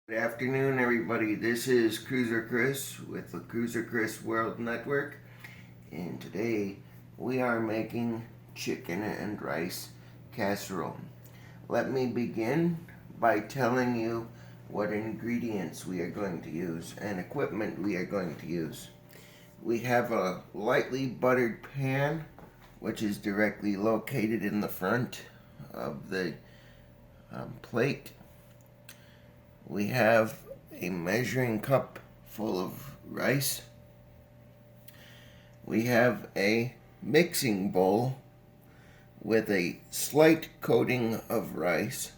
Good afternoon, everybody. This is Cruiser Chris with the Cruiser Chris World Network, and today we are making chicken and rice casserole. Let me begin by telling you what ingredients we are going to use and equipment we are going to use. We have a lightly buttered pan, which is directly located in the front of the plate. We have a measuring cup full of rice. We have a mixing bowl with a slight coating of rice.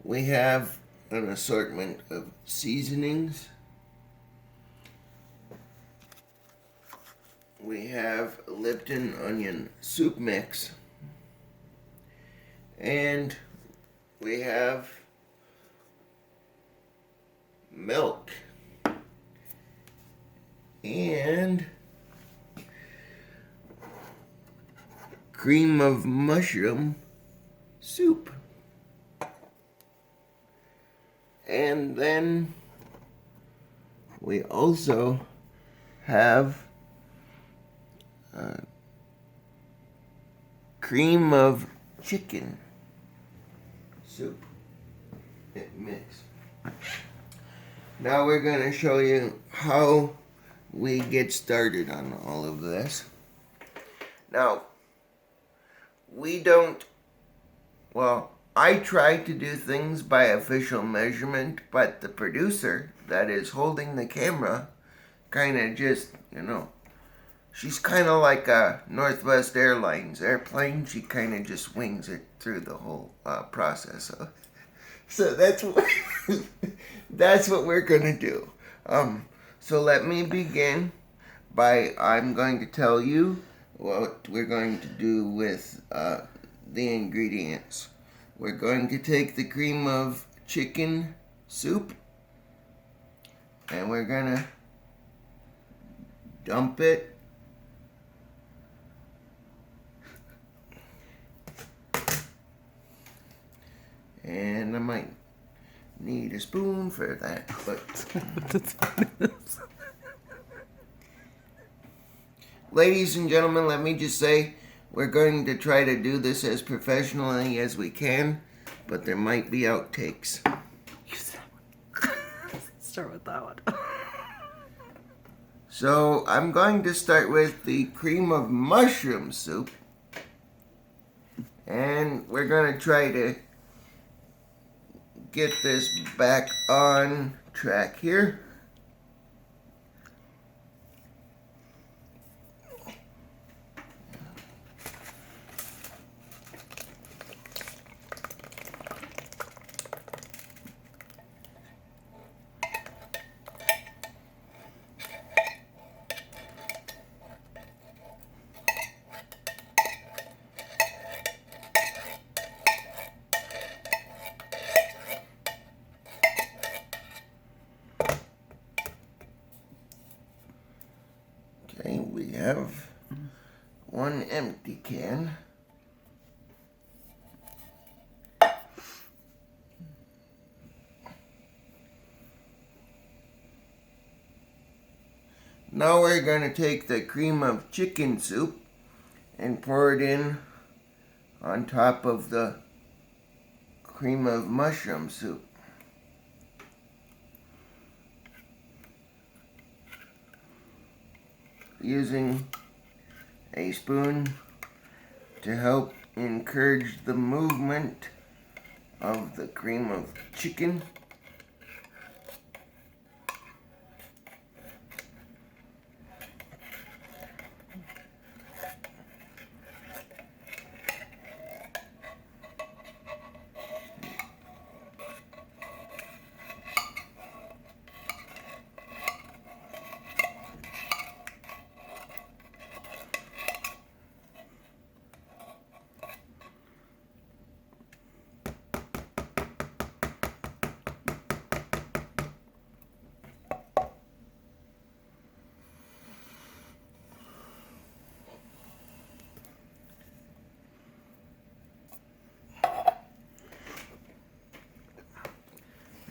We have an assortment of seasonings. We have Lipton onion soup mix. And we have milk and cream of mushroom soup. And then we also have cream of chicken soup mix. Now we're going to show you how we get started on all of this. Now, I try to do things by official measurement, but the producer that is holding the camera kind of just, she's kind of like a Northwest Airlines airplane. She kind of just wings it through the whole process. So that's what we're gonna do. So let me begin by I'm going to tell you what we're going to do with the ingredients. We're going to take the cream of chicken soup and we're gonna dump it and I might need a spoon for that, but ladies and gentlemen, let me just say we're going to try to do this as professionally as we can, but there might be outtakes. Start with that one. So I'm going to start with the cream of mushroom soup, and we're going to try to get this back on track here. Okay, we have one empty can. Now we're going to take the cream of chicken soup and pour it in on top of the cream of mushroom soup. Using a spoon to help encourage the movement of the cream of chicken.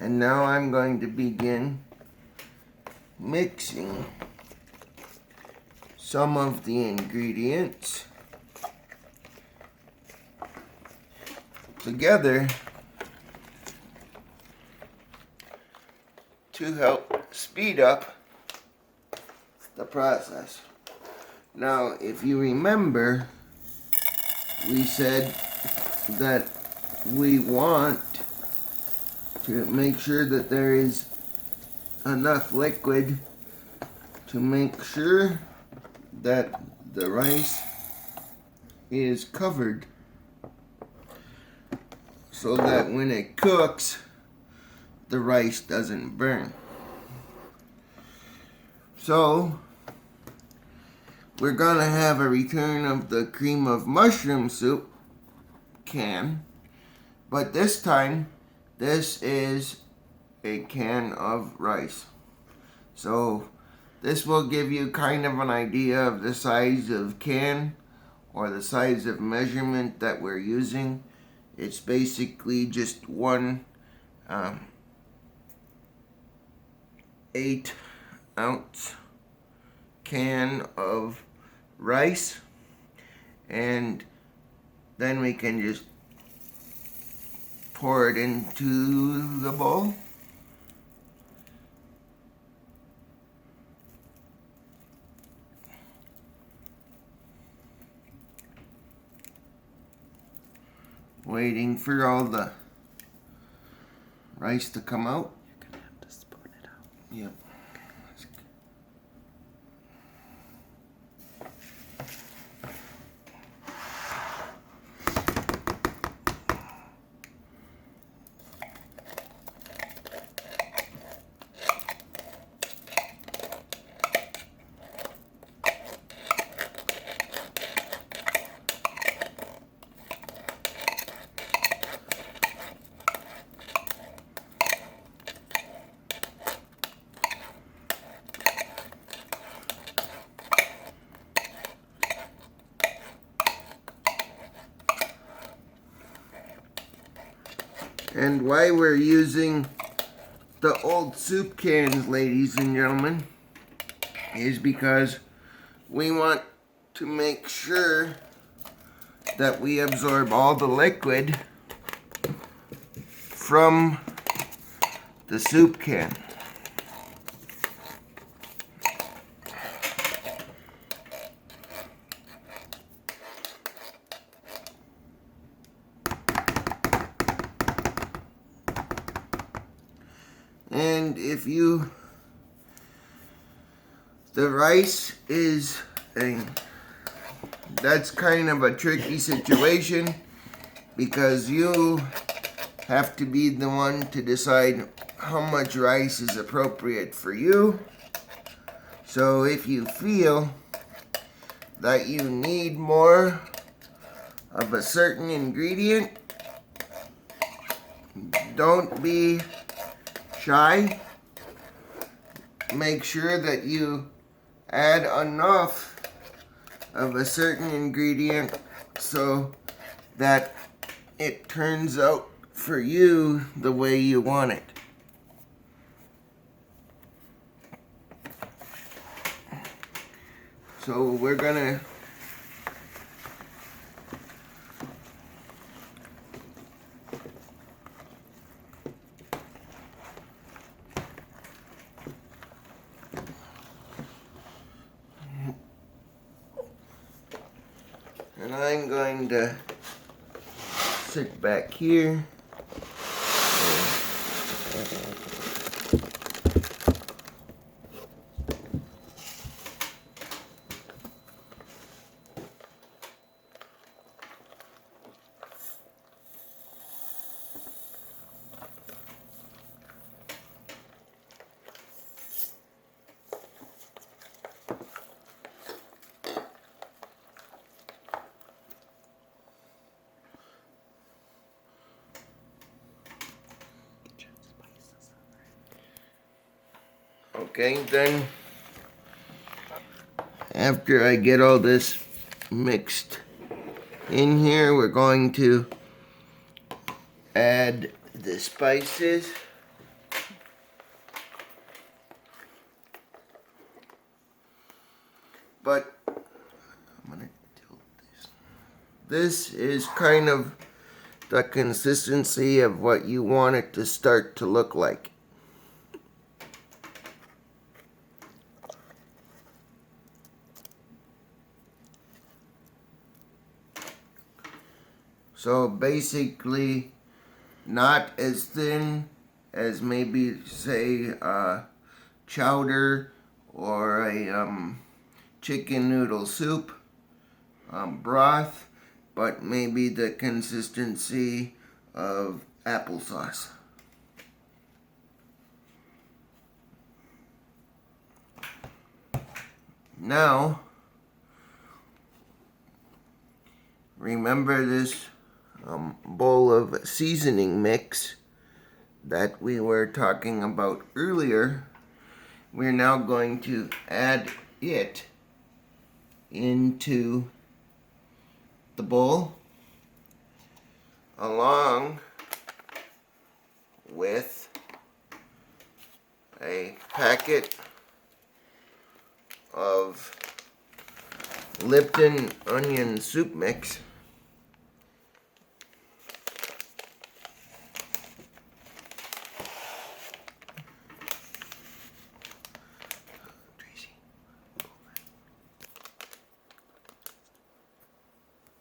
And now I'm going to begin mixing some of the ingredients together to help speed up the process. Now, if you remember, we said that we want to make sure that there is enough liquid to make sure that the rice is covered so that when it cooks, the rice doesn't burn. So we're gonna have a return of the cream of mushroom soup can, but this time this is a can of rice. So this will give you kind of an idea of the size of can or the size of measurement that we're using. It's basically just one 8-ounce can of rice, and then we can just pour it into the bowl. Waiting for all the rice to come out. You're gonna have to spoon it out. Yep. And why we're using the old soup cans, ladies and gentlemen, is because we want to make sure that we absorb all the liquid from the soup can. And the rice is that's kind of a tricky situation because you have to be the one to decide how much rice is appropriate for you. So if you feel that you need more of a certain ingredient, don't be shy. Make sure that you add enough of a certain ingredient so that it turns out for you the way you want it. So we're gonna and I'm going to sit back here. Okay, then after I get all this mixed in here, we're going to add the spices. but I'm gonna tilt this. This is kind of the consistency of what you want it to start to look like. So basically, not as thin as maybe say chowder or a chicken noodle soup broth, but maybe the consistency of applesauce. Now, remember this bowl of seasoning mix that we were talking about earlier. We're now going to add it into the bowl along with a packet of Lipton onion soup mix.